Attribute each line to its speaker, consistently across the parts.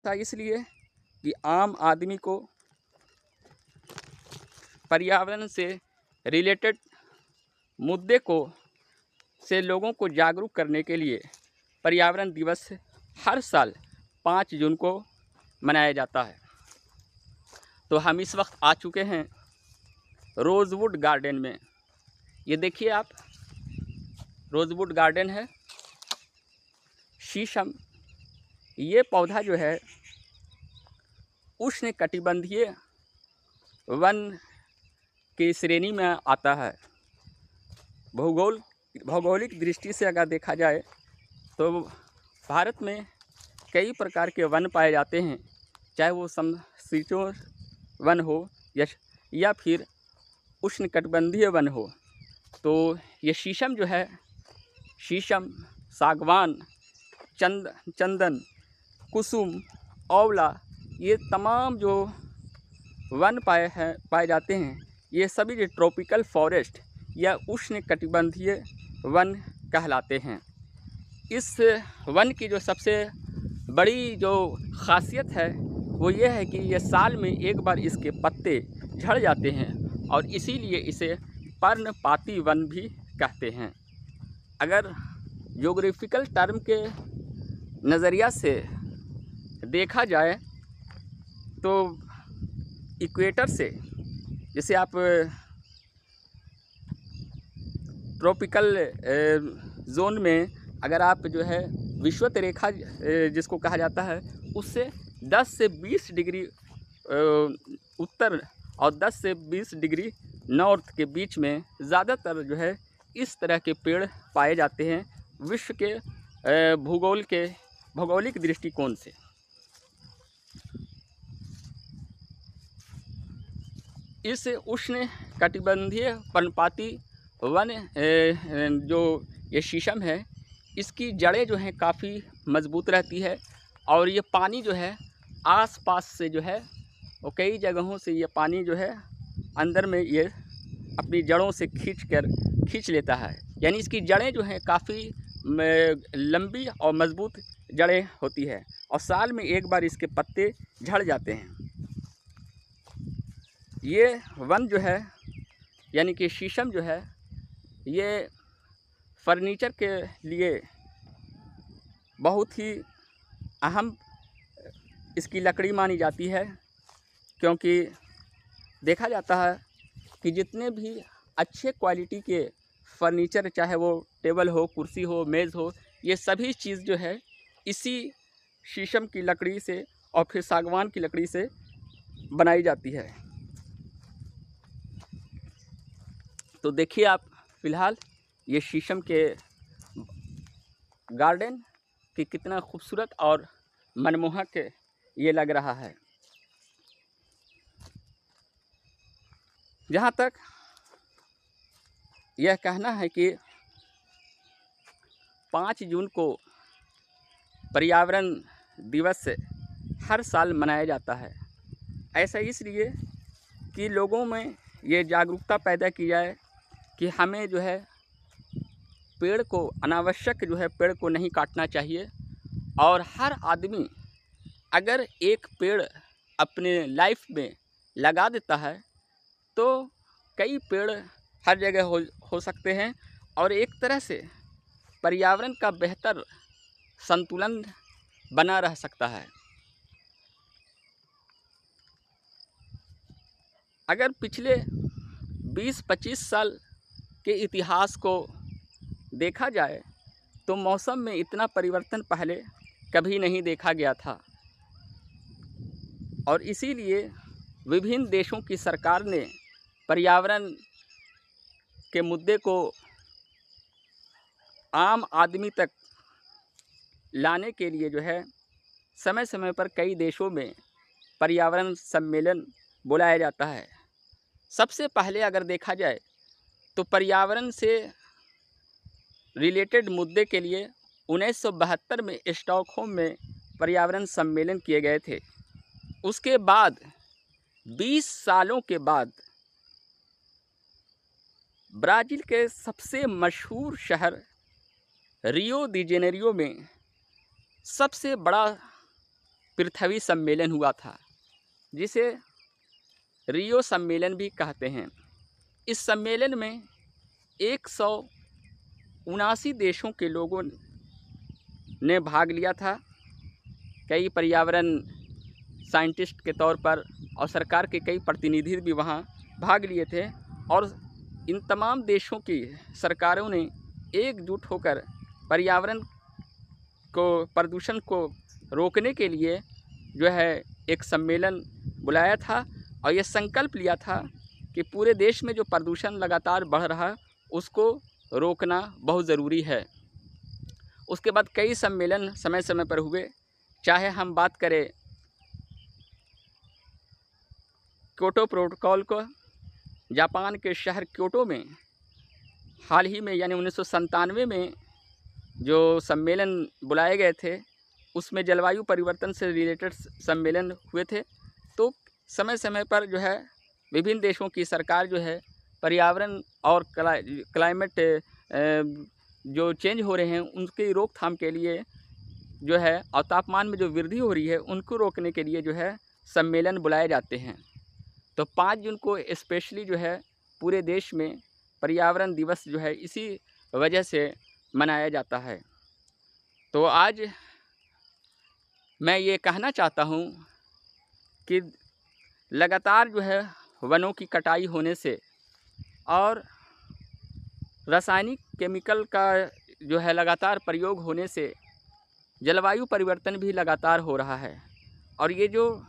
Speaker 1: था इसलिए कि आम आदमी को पर्यावरण से रिलेटेड मुद्दे को से लोगों को जागरूक करने के लिए पर्यावरण दिवस हर साल 5 जून को मनाया जाता है। तो हम इस वक्त आ चुके हैं रोज़वुड गार्डन में। ये देखिए आप, रोज़वुड गार्डन है। शीशम ये पौधा जो है उष्णकटिबंधीय वन की श्रेणी में आता है। भौगोलिक दृष्टि से अगर देखा जाए तो भारत में कई प्रकार के वन पाए जाते हैं, चाहे वो समशीतोष्ण वन हो या फिर उष्णकटिबंधीय वन हो। तो ये शीशम जो है, शीशम, सागवान, चंदन, कुसुम, आंवला, ये तमाम जो वन पाए जाते हैं, ये सभी जो ट्रॉपिकल फॉरेस्ट या उष्णकटिबंधीय वन कहलाते हैं। इस वन की जो सबसे बड़ी जो खासियत है वो ये है कि ये साल में एक बार इसके पत्ते झड़ जाते हैं और इसीलिए इसे पर्णपाती वन भी कहते हैं। अगर ज्योग्राफिकल टर्म के नज़रिया से देखा जाए तो इक्वेटर से, जैसे आप ट्रॉपिकल जोन में अगर आप जो है विषुवत रेखा जिसको कहा जाता है, उससे 10 से 20 डिग्री उत्तर और 10 से 20 डिग्री नॉर्थ के बीच में ज़्यादातर जो है इस तरह के पेड़ पाए जाते हैं विश्व के भौगोलिक दृष्टिकोण से। इस उष्णकटिबंधीय पर्णपाती वन जो ये शीशम है, इसकी जड़ें जो हैं काफ़ी मज़बूत रहती है और ये पानी जो है आसपास से जो है वो कई जगहों से ये पानी जो है अंदर में ये अपनी जड़ों से खींच लेता है। यानी इसकी जड़ें जो हैं काफ़ी लंबी और मज़बूत जड़ें होती है और साल में एक बार इसके पत्ते झड़ जाते हैं। ये वन जो है यानी कि शीशम जो है, ये फर्नीचर के लिए बहुत ही अहम इसकी लकड़ी मानी जाती है, क्योंकि देखा जाता है कि जितने भी अच्छे क्वालिटी के फर्नीचर, चाहे वो टेबल हो, कुर्सी हो, मेज़ हो, ये सभी चीज़ जो है इसी शीशम की लकड़ी से और फिर सागवान की लकड़ी से बनाई जाती है। तो देखिए आप, फ़िलहाल ये शीशम के गार्डन कि कितना खूबसूरत और मनमोहक ये लग रहा है। जहाँ तक यह कहना है कि 5 जून को पर्यावरण दिवस हर साल मनाया जाता है। ऐसा इसलिए कि लोगों में ये जागरूकता पैदा की जाए कि हमें जो है पेड़ को, अनावश्यक जो है पेड़ को नहीं काटना चाहिए और हर आदमी अगर एक पेड़ अपने लाइफ में लगा देता है तो कई पेड़ हर जगह हो सकते हैं और एक तरह से पर्यावरण का बेहतर संतुलन बना रह सकता है। अगर पिछले 20-25 साल के इतिहास को देखा जाए तो मौसम में इतना परिवर्तन पहले कभी नहीं देखा गया था और इसीलिए विभिन्न देशों की सरकार ने पर्यावरण के मुद्दे को आम आदमी तक लाने के लिए जो है समय समय पर कई देशों में पर्यावरण सम्मेलन बुलाया जाता है। सबसे पहले अगर देखा जाए तो पर्यावरण से रिलेटेड मुद्दे के लिए 1972 में स्टॉकहोम में पर्यावरण सम्मेलन किए गए थे। उसके बाद 20 सालों के बाद ब्राज़ील के सबसे मशहूर शहर रियो दी जेनेरियो में सबसे बड़ा पृथ्वी सम्मेलन हुआ था, जिसे रियो सम्मेलन भी कहते हैं। इस सम्मेलन में 179 देशों के लोगों ने भाग लिया था। कई पर्यावरण साइंटिस्ट के तौर पर और सरकार के कई प्रतिनिधि भी वहाँ भाग लिए थे, और इन तमाम देशों की सरकारों ने एकजुट होकर पर्यावरण को, प्रदूषण को रोकने के लिए जो है एक सम्मेलन बुलाया था, और ये संकल्प लिया था कि पूरे देश में जो प्रदूषण लगातार बढ़ रहा है उसको रोकना बहुत ज़रूरी है। उसके बाद कई सम्मेलन समय समय पर हुए, चाहे हम बात करें क्योटो प्रोटोकॉल को। जापान के शहर क्योटो में हाल ही में यानी 1997 में जो सम्मेलन बुलाए गए थे, उसमें जलवायु परिवर्तन से रिलेटेड सम्मेलन हुए थे। तो समय समय पर जो है विभिन्न देशों की सरकार जो है पर्यावरण और क्लाइमेट जो चेंज हो रहे हैं उनकी रोकथाम के लिए जो है, और तापमान में जो वृद्धि हो रही है उनको रोकने के लिए जो है सम्मेलन बुलाए जाते हैं। तो 5 जून को स्पेशली जो है पूरे देश में पर्यावरण दिवस जो है इसी वजह से मनाया जाता है। तो आज मैं ये कहना चाहता हूँ कि लगातार जो है वनों की कटाई होने से और रासायनिक केमिकल का जो है लगातार प्रयोग होने से जलवायु परिवर्तन भी लगातार हो रहा है, और ये जो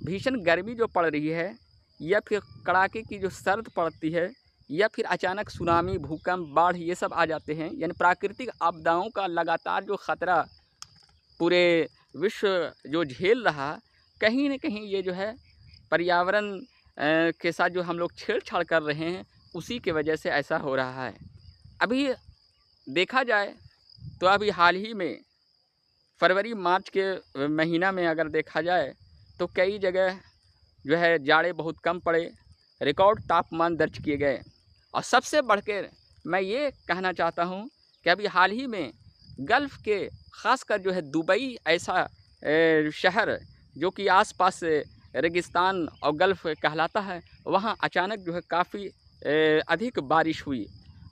Speaker 1: भीषण गर्मी जो पड़ रही है या फिर कड़ाके की जो सर्द पड़ती है या फिर अचानक सुनामी, भूकंप, बाढ़ ये सब आ जाते हैं, यानी प्राकृतिक आपदाओं का लगातार जो ख़तरा पूरे विश्व जो झेल रहा, कहीं न कहीं ये जो है पर्यावरण के साथ जो हम लोग छेड़छाड़ कर रहे हैं उसी के वजह से ऐसा हो रहा है। अभी देखा जाए तो अभी हाल ही में फरवरी मार्च के महीना में अगर देखा जाए तो कई जगह जो है जाड़े बहुत कम पड़े, रिकॉर्ड तापमान दर्ज किए गए। और सबसे बढ़कर मैं ये कहना चाहता हूँ कि अभी हाल ही में गल्फ़ के ख़ासकर जो है दुबई ऐसा शहर जो कि आसपास रेगिस्तान और गल्फ़ कहलाता है, वहाँ अचानक जो है काफ़ी अधिक बारिश हुई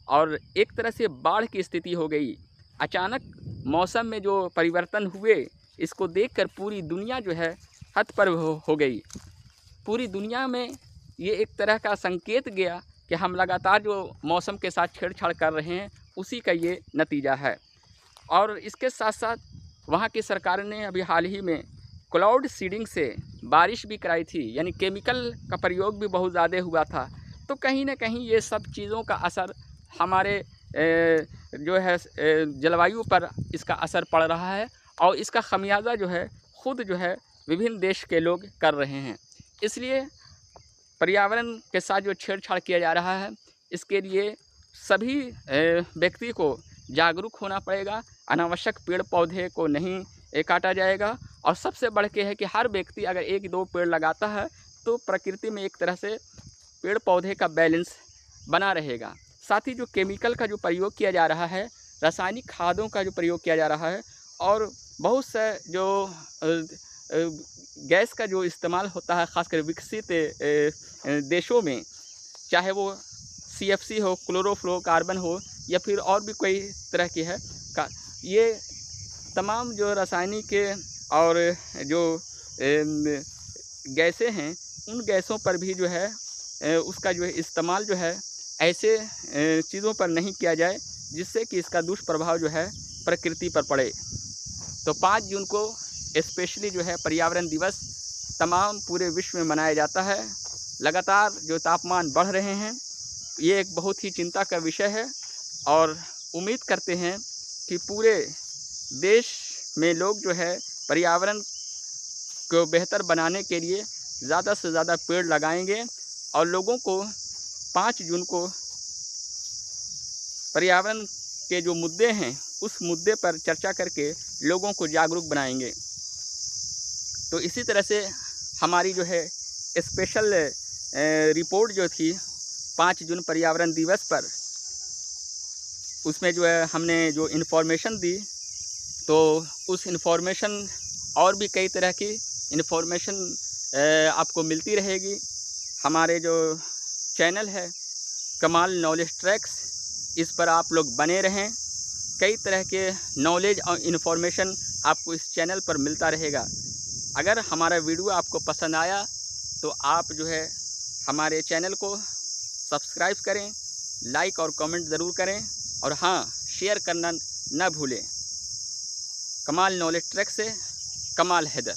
Speaker 1: और एक तरह से बाढ़ की स्थिति हो गई। अचानक मौसम में जो परिवर्तन हुए, इसको देखकर पूरी दुनिया जो है हतप्रभ हो गई। पूरी दुनिया में ये एक तरह का संकेत गया कि हम लगातार जो मौसम के साथ छेड़छाड़ कर रहे हैं उसी का ये नतीजा है। और इसके साथ साथ वहाँ की सरकार ने अभी हाल ही में क्लाउड सीडिंग से बारिश भी कराई थी, यानी केमिकल का प्रयोग भी बहुत ज़्यादा हुआ था। तो कहीं ना कहीं ये सब चीज़ों का असर हमारे जो है जलवायु पर इसका असर पड़ रहा है, और इसका खमियाजा जो है ख़ुद जो है विभिन्न देश के लोग कर रहे हैं। इसलिए पर्यावरण के साथ जो छेड़छाड़ किया जा रहा है, इसके लिए सभी व्यक्ति को जागरूक होना पड़ेगा। अनावश्यक पेड़ पौधे को नहीं काटा जाएगा, और सबसे बढ़ के है कि हर व्यक्ति अगर 1-2 पेड़ लगाता है तो प्रकृति में एक तरह से पेड़ पौधे का बैलेंस बना रहेगा। साथ ही जो केमिकल का जो प्रयोग किया जा रहा है, रासायनिक खादों का जो प्रयोग किया जा रहा है, और बहुत से जो गैस का जो इस्तेमाल होता है ख़ासकर विकसित देशों में, चाहे वो CFC हो, क्लोरोफ्लोरोकार्बन हो, या फिर और भी कोई तरह की है का, ये तमाम जो रासायनिक और जो गैसें हैं, उन गैसों पर भी जो है उसका जो है इस्तेमाल जो है ऐसे चीज़ों पर नहीं किया जाए जिससे कि इसका दुष्प्रभाव जो है प्रकृति पर पड़े। तो 5 जून को स्पेशली जो है पर्यावरण दिवस तमाम पूरे विश्व में मनाया जाता है। लगातार जो तापमान बढ़ रहे हैं, ये एक बहुत ही चिंता का विषय है, और उम्मीद करते हैं कि पूरे देश में लोग जो है पर्यावरण को बेहतर बनाने के लिए ज़्यादा से ज़्यादा पेड़ लगाएंगे, और लोगों को 5 जून को पर्यावरण के जो मुद्दे हैं उस मुद्दे पर चर्चा करके लोगों को जागरूक बनाएंगे। तो इसी तरह से हमारी जो है स्पेशल रिपोर्ट जो थी 5 जून पर्यावरण दिवस पर, उसमें जो है हमने जो इन्फॉर्मेशन दी, तो उस इन्फॉर्मेशन और भी कई तरह की इन्फॉर्मेशन आपको मिलती रहेगी। हमारे जो चैनल है कमाल नॉलेज ट्रैक्स, इस पर आप लोग बने रहें। कई तरह के नॉलेज और इन्फॉर्मेशन आपको इस चैनल पर मिलता रहेगा। अगर हमारा वीडियो आपको पसंद आया तो आप जो है हमारे चैनल को सब्सक्राइब करें, लाइक और कमेंट ज़रूर करें, और हाँ, शेयर करना न भूलें। कमाल नॉलेज ट्रैक से कमाल हैदर।